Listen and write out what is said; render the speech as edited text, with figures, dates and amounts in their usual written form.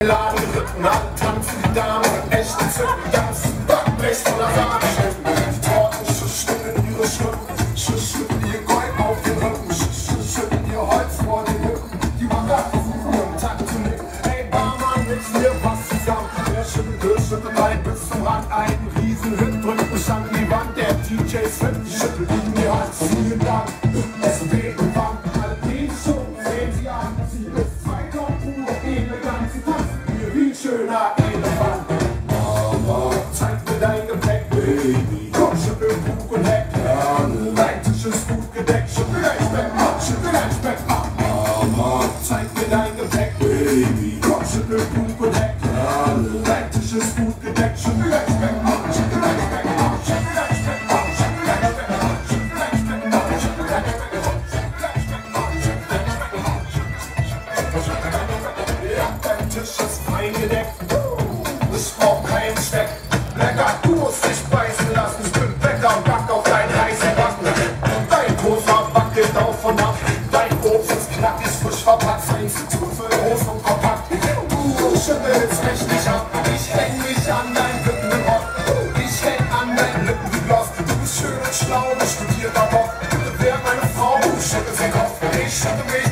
Laden ritten, alle tanzen die Damen, echte Zücken, ganzen Backblech voller Sahneschnitten. Die Torten schütteln ihre Schrippen, schütteln ihr Gold auf den Rücken, schütteln ihr Holz vor den Lippen. Die Macker versuchen ihren Takt zu nicken. Hey Barmann, mix mir was zusammen. Der schüttelt ein bis zum Rand, einen Riesenhit, drückt mich an die Wand. Der DJ's fit, schüttelt ihm die Hand, vielen Dank. Es weht und wann, alle die schon, sehen sie an, sie ist Zweiter pure Eleganz, sie tanzt wie ein schöner Elefant. Mama, zeig mir dein Gepäck, Baby. Komm, schüttel Bug und Heck. Dein Tisch ist gut gedeckt. Schüttel dein Speck ab, schüttel dein Speck ab. Mama, zeig mir dein Gepäck, Baby. Komm, schüttel Bug und Heck. Dein Tisch ist gut gedeckt. Schüttel dein Speck ab, schüttel dein Speck ab. Schüttel dein Speck ab, schüttel dein Speck ab. Schüttel dein Speck ab, schüttel dein Speck ab. Ja, dein Tisch ist fein gedeckt. Ich brauch keinen Speck. Lecker, du musst dich beißen lassen. Ich bin Bäcker und back auf deinen heißen Backen. Dein Toaster wackelt auf und ab. Dein Obst ist knackig, frisch verpackt. Feinste Trüffel, groß und kompakt. Du schüttelst mich nicht ab. Ich häng mich an deinen Lippen im Rock. Ich häng an deinen Lippen wie Gloss. Du bist schön und schlau, studierter Bock. Bitte wär meine Frau, du schüttelst den Kopf. Ich schüttel mich